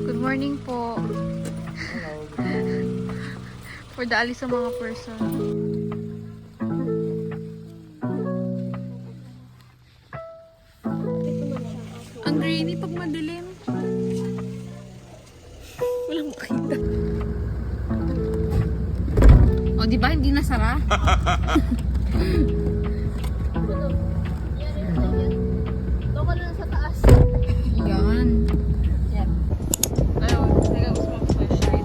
Good morning po. For the alis sa mga person. Ang grainy pag madilim. Walang makita. O, di ba? Hindi nasara? Doon ka na sa taas. Yan. Yan. Ayun. Teka, gusto mo flashlight.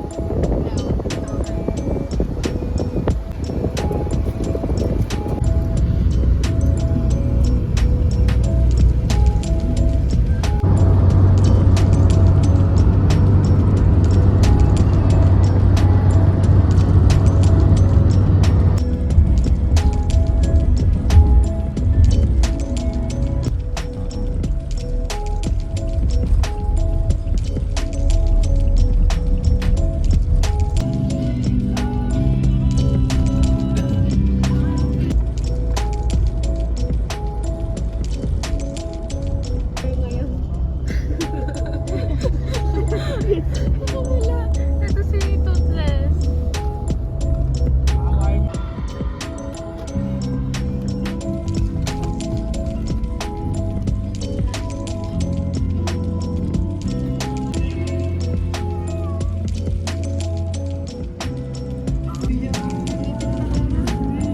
Ito si Toothless.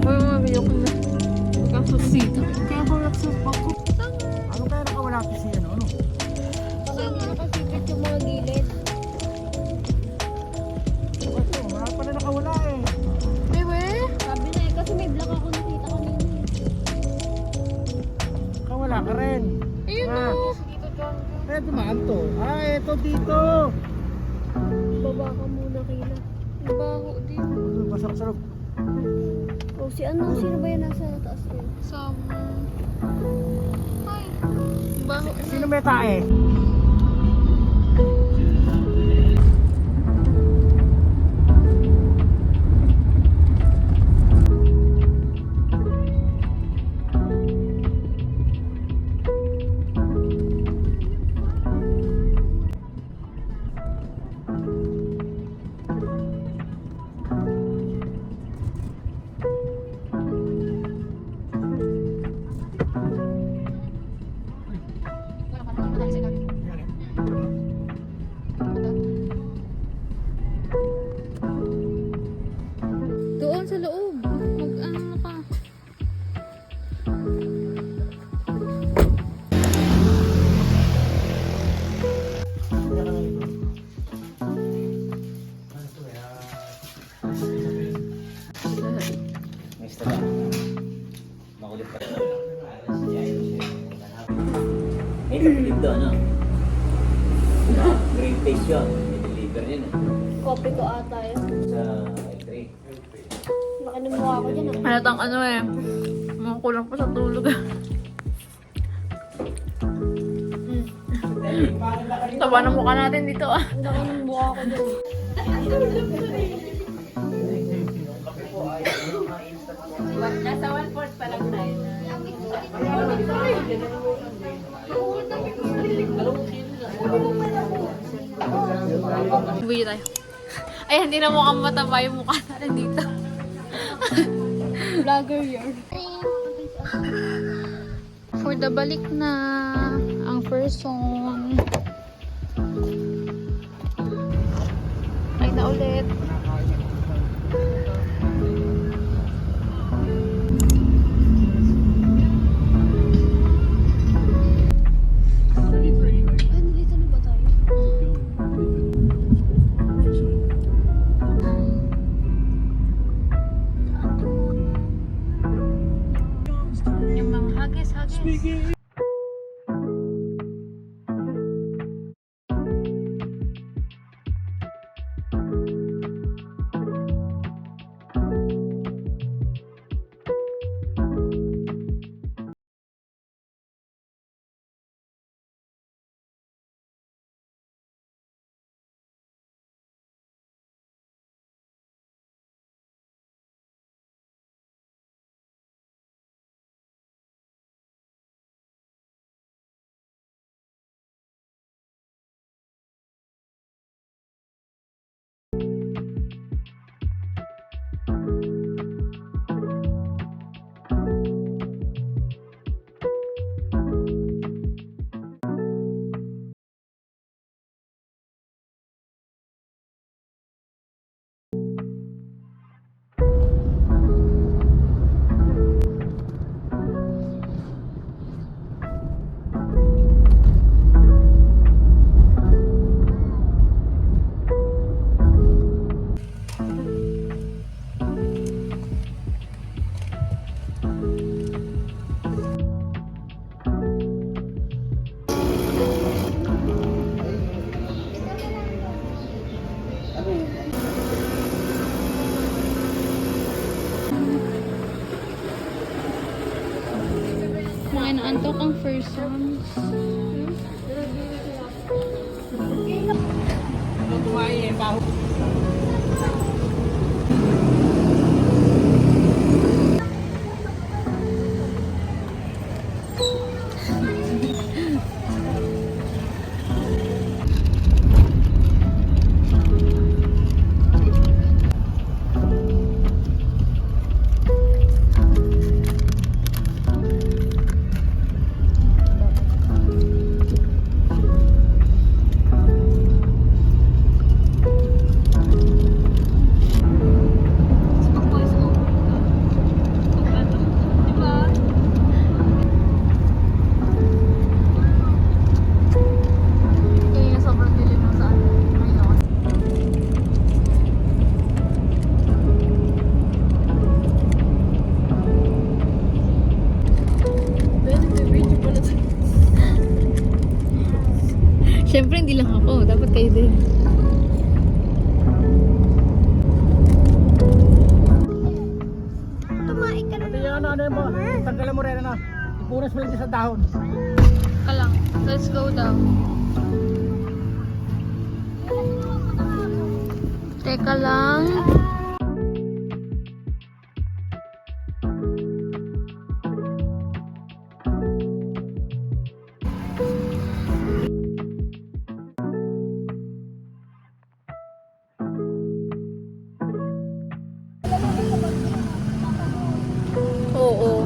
Uy, mabili ko na. Kasusita. Kaya ko nagsip ako. Ano kaya nakawala ko siya, ano? Baka nakasipit yung mga gilid. Ito, marami pa na nakawala eh. Ewe? Sabi na eh, kasi may vlog ako nakita kanina. Nakawala ka rin. Ayun Ah. o. Eh, dumaan to. Ah, eto dito. Baba ka muna kila. Ang baho din. Masarap-sarap. Oh, si ano? Sino ba yan nasa taas ko? Summer. Ay. Ang baho na. Sino may tae? Doon sa loob. Mag-ano ka. Next na makulit pa. May kapilid doon, no? Green face yun. May deliver yun. Copy ko ata yun. Sa L3. Laki ng mukha ko dyan ah. Halatang ano eh. Mga kulang pa sa tulog. Taba ng mukha natin dito ah. Ang laki ng mukha ko dyan. Nasa 1/4 pa lang tayo. Video tayo. Ay, hindi na mukhang mataba yung mukha natin dito. Vlogger yun. For the balik na ang first song. Ay na ulit. Ay, nandito na ba tayo? Yung mga hagis. Naantok ang persons. Kumain, baho. Kaya sobrang dilim mo sa ano. Ngayon. Siyempre, hindi lang ako. Dapat kayo din. Tumain ka na. Ito yung ano mo, tanggalan mo rin ano. Ipunas mo lang dyan sa dahon. Ka lang. Let's go daw. Teka lang. Oo.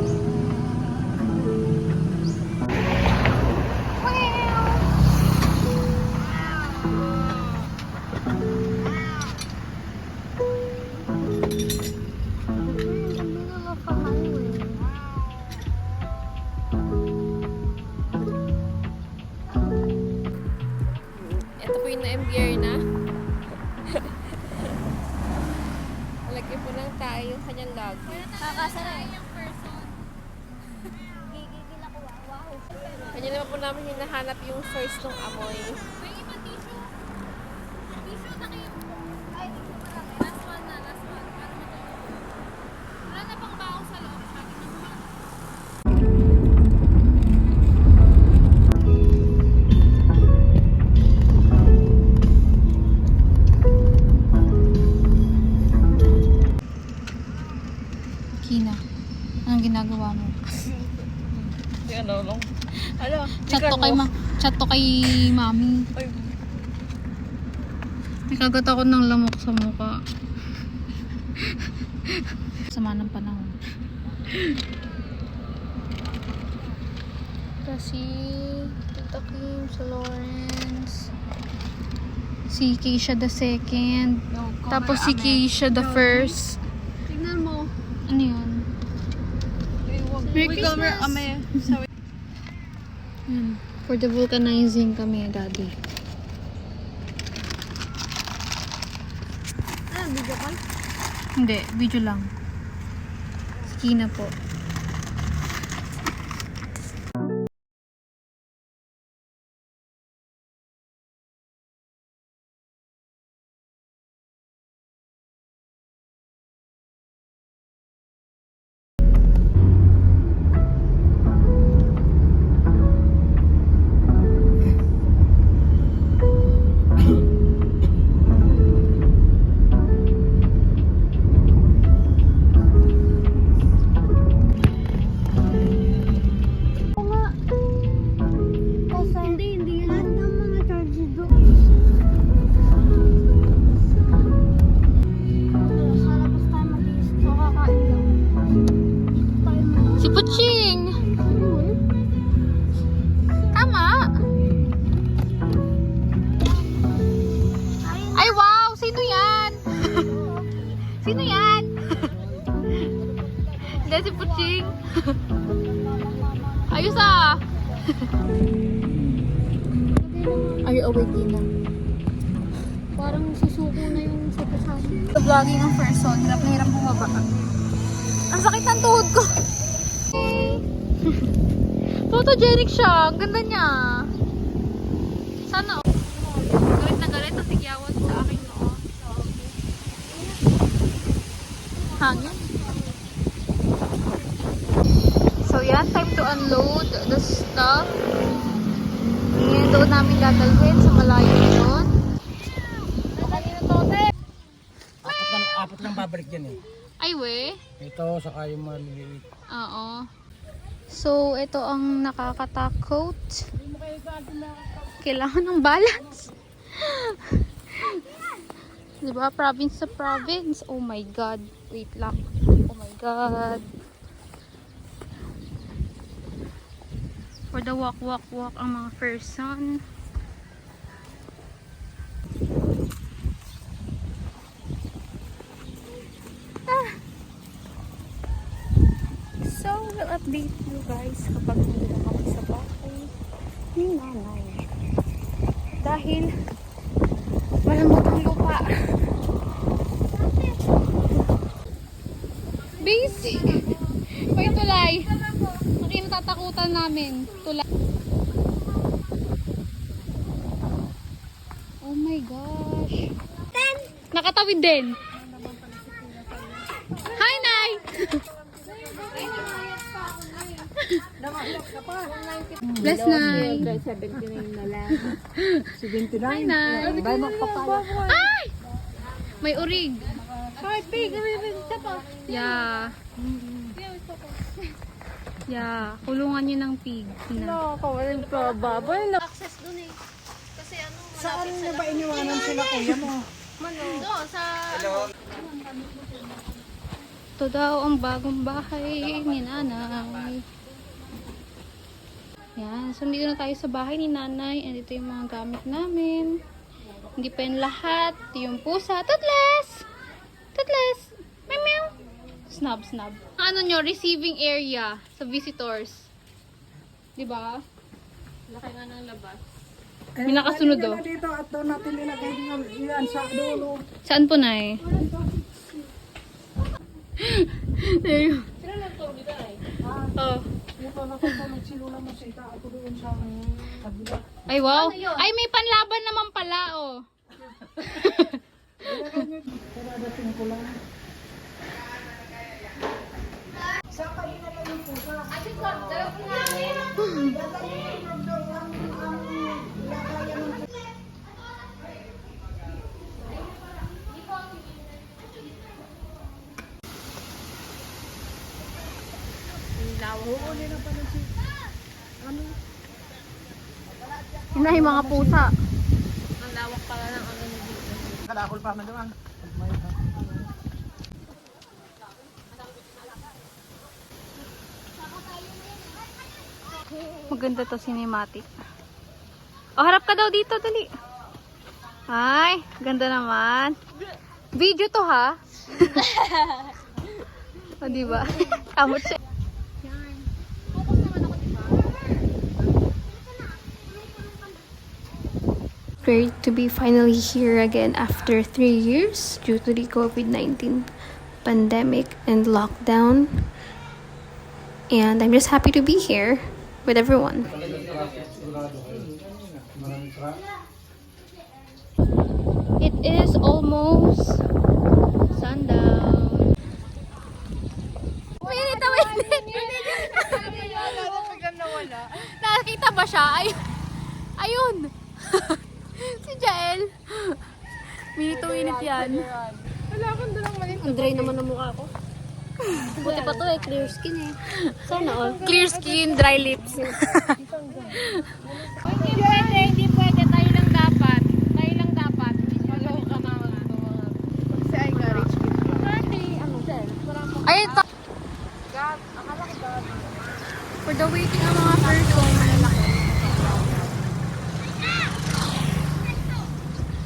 Ito po yung na-MBR na. Lagyan po ng tayo yung kanyang log. Kakasara yung person. Gigigil ako. Wow. Kanya naman po namin hinahanap yung source ng amoy. May iba tissue. Tissue na kayo. Ay, tissue pa namin. Last one na, last one. Para matulog. Wala na pang baong sa loob. Sabi ng mga. Kina, anong ginagawa mo? Chat to kay mami. Nakagat ako ng lamok sa mukha. Sama ng panahon. Kasi Tita Kim, si Lawrence, si Keisha the second, tapos si Keisha the first. Tignan mo. Ano yun? Merry Christmas. Yan. For the vulcanizing kami, Daddy. Ah, video call? Hindi, video lang. Si Kina po. Hindi. Lahat ng mga charges doon. Sa labas tayo mag-iis. So, kakain lang. Tayo mag- Si Puching! Tama! Ay, wow! Sino yan? Sino yan? Hindi, si Puching. Ayos ah! Are you awake, Tina? Parang sisuko na yung sa pasahin. Sa vlogging ang person, hirap na hirap bumaba. Ang sakit ng tuhod ko. Photogenic siya. Ang ganda niya. Sana galit na galit ang tigyawan sa akin noon. Hangin. So yan, time to unload the doon namin dadalhin sa malayo yun. Apat lang babalik dyan eh. Ay, we. Ito, saka yung maliliit. Oo. So, ito ang nakakatakot. Kailangan ng balance. Diba? Province sa province. Oh my God. Wait lang. Oh my God. For the walk ang mga person. So, we'll update you guys kapag nandito kami sa bahay ni nanay. Dahil malamot ang lupa. Basic! May tulay. Ang kinatatakutan namin. Tulay. Oh my gosh. Nakatawid din. Hi, Nay! Bless, Nay. 79 na lang. 79. Hi, Nay. Bay magpapaya. Ay! May urig. Ay, pig, rin pa. Yeah. Yeah. Kulungan niyo ng pig. Nakakawalan pa baboy. Access dun eh. Kasi ano, Saan niyo ba iniwanan sila kuya mo? doon sa... Ito daw ang bagong bahay ni nanay. Yan. So, dito na tayo sa bahay ni nanay. And ito yung mga gamit namin. Hindi pa yung lahat. Ito yung pusa. Toothless! Toothless! Meow meow! Snub, snub. Ano nyo? Receiving area sa visitors. Diba? Laki nga ng labas. May nakasunod oh. Dito at doon natin nilagay yan sa dulo. Saan po, Nay? Ayun. Sino nagtawag dito ay? Oh. Dito nakatulog silula mo sita ako doon sa kabila. Ay, wow. Ay, may panlaban naman pala, oh. Pero dating ko lang. Sa kanina lang yung pusa. Yun na yung mga pusa. Ang lawak pala ng ano na dito. Kadakol pa man naman. Maganda to cinematic. Oh, harap ka daw dito, dali. Ay, ganda naman. Video to, ha? O, diba? Kamot siya. Great to be finally here again after 3 years due to the COVID-19 pandemic and lockdown. And I'm just happy to be here with everyone. It is almost sundown. Mainit na mainit! Nakakita ba siya? Ayun! Si Jael. Minito-minit yan. Wala akong dalang maliit. Ang dry naman ang mukha ko. Buti pa to eh, clear skin eh. Sana all. Clear skin, dry lips. Hindi pwede, hindi pwede. Tayo lang dapat. Tayo lang dapat. Malaw ka na. Kasi ay garage kit. Ano sir? Ay, ito. For the waiting ang mga person.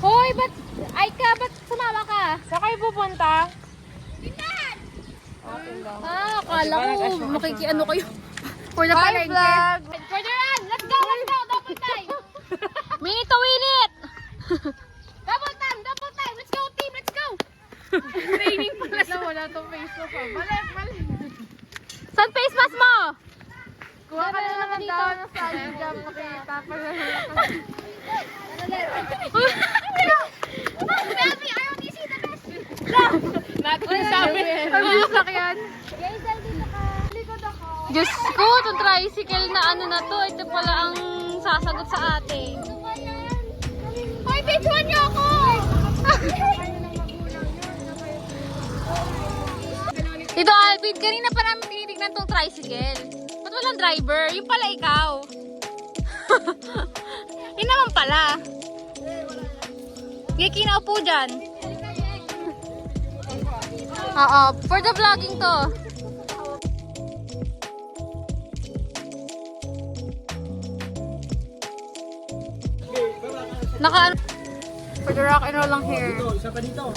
Hoy, ba't? Ay ka, ba't sumama ka? Saan kayo pupunta? Akala ko makikiano kayo. For the Bye, palengke. vlog! Further on! Let's go! Let's go! Double time! Minute-to-minute! Double time! Double time! Let's go, team! Let's go! Training pala sa wala tong Facebook pa. Mali! Saan face mask mo? Kuha ka na naman daw ng side jump nakita pa na. Baby, I only see the best! Natin sabi. Ang bisak yan. Guys, dahil dito ka. Likod ako. Diyos ko, itong tricycle na ano na to. Ito pala ang sasagot sa atin. Tito Alvin, kanina pa namin tinitignan tong tricycle. Ba't walang driver? Yung pala ikaw. Yun naman pala. Geki na upo dyan. Oo, for the vlogging to. Naka for the rock and roll lang here. Isa pa dito.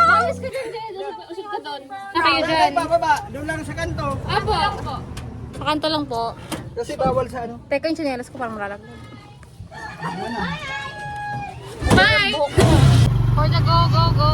Malis ka dyan, usap ka doon. Na kayo dyan. Baba, doon lang sa kanto. Apo. Sa kanto lang po. Kasi bawal sa ano. Teka yung tsinelas ko parang malalaglag. Bye! For the go, go, go.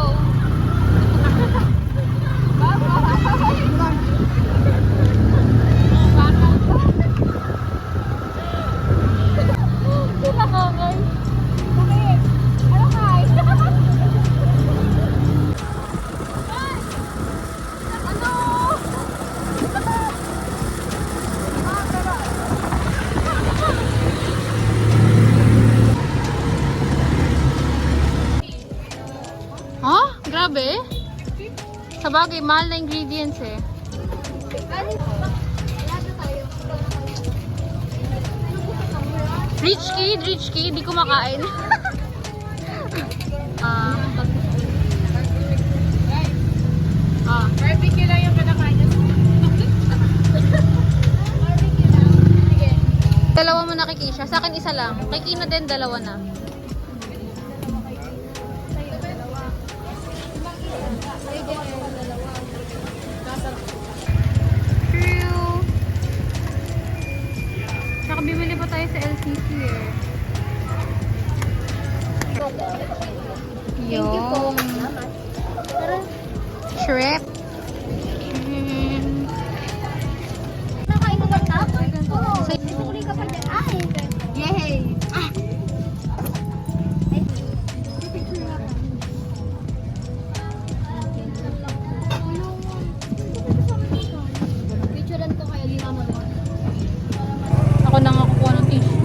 Ha? Grabe. Sa bagay, mahal na ingredients eh. Rich kid, di kumakain. Barbecue lang yung pinakain niya. Dalawa mo na kay Keisha. Sa akin isa lang. Kay Kina din, dalawa na. True. Saka bibili pa tayo sa LCC eh. Yung shrimp. Nakain mo ba ito? Oo. Sumuli ka pa dyan. Ay! Yay! Ah! Picturean ko kayo, di naman. Ako na nga kukuha ng tissue.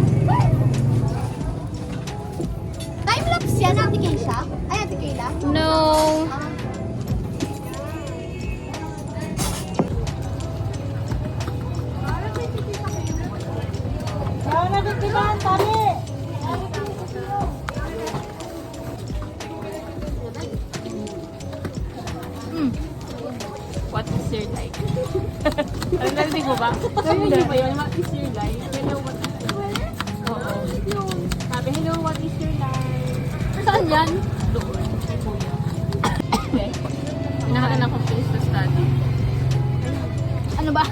Time-lapse yan, Ate Keisha? Ay, Ate Kayla? No. What is your life? Ano narinig mo ba? Narinig mo ba yun? What is your life? Hello, what is your life? Oo. Sabi, hello, what is your life? Saan yan? Doon. Kay Kuya. Hinahanan ako place to study. Ano ba?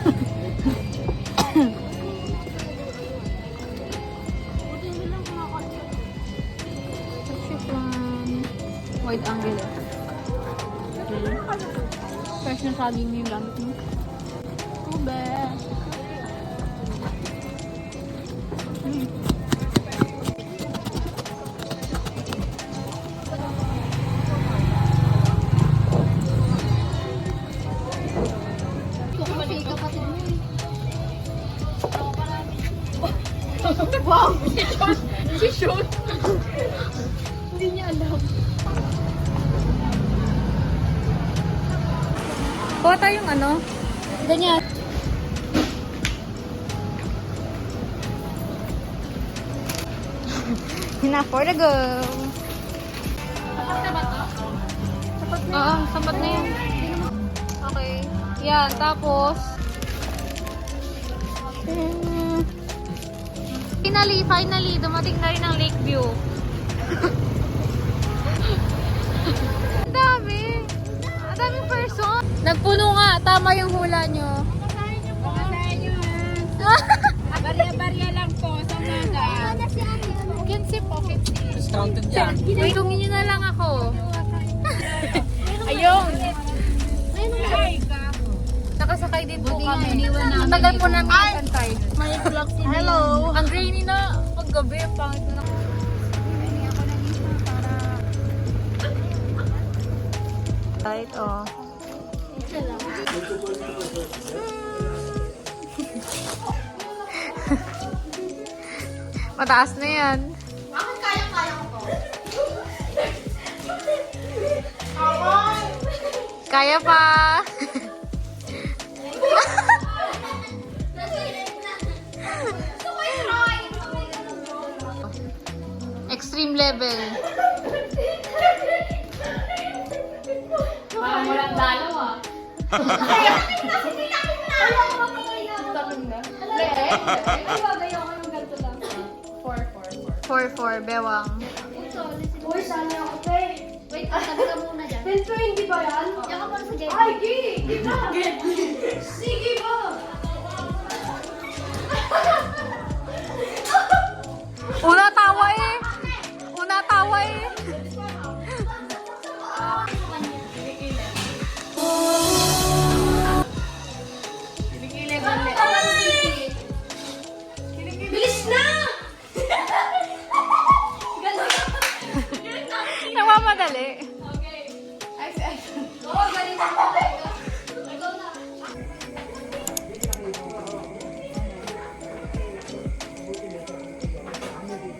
Wide angle eh. Fresh na saging yung gamit mo. Ube. Kuha tayong ano? Ganyan. Enough for the go. Sapat na ba to? Oo, sapat na yan. Okay. Yan, tapos finally, dumating na rin ang Lakeview. Ang dami. Ang daming person. Nagpuno nga. Tama yung hula nyo. Barya-barya lang po sa mga. Kinsip po, kinsip. Discounted yan. Tulungin nyo na lang ako. Ayun! Nakasakay din po kami. Ang tagal po namin nagantay. Hello! Ang rainy na. Paggabi, ang pangit na. Right, oh. Mataas na yan. Bakit kaya-kaya ko to? Kaya pa. Extreme level. Parang walang dalaw ah. Four, bewang. Uy, sana ako, te. Wait, tabi ka muna dyan. 10-20 ba yan? Diyan ka muna sa gate. Ay, gate! Sige ba? Una tawa eh. Una tawa eh. Bilis na! Nagmamadali. Oo, galing na.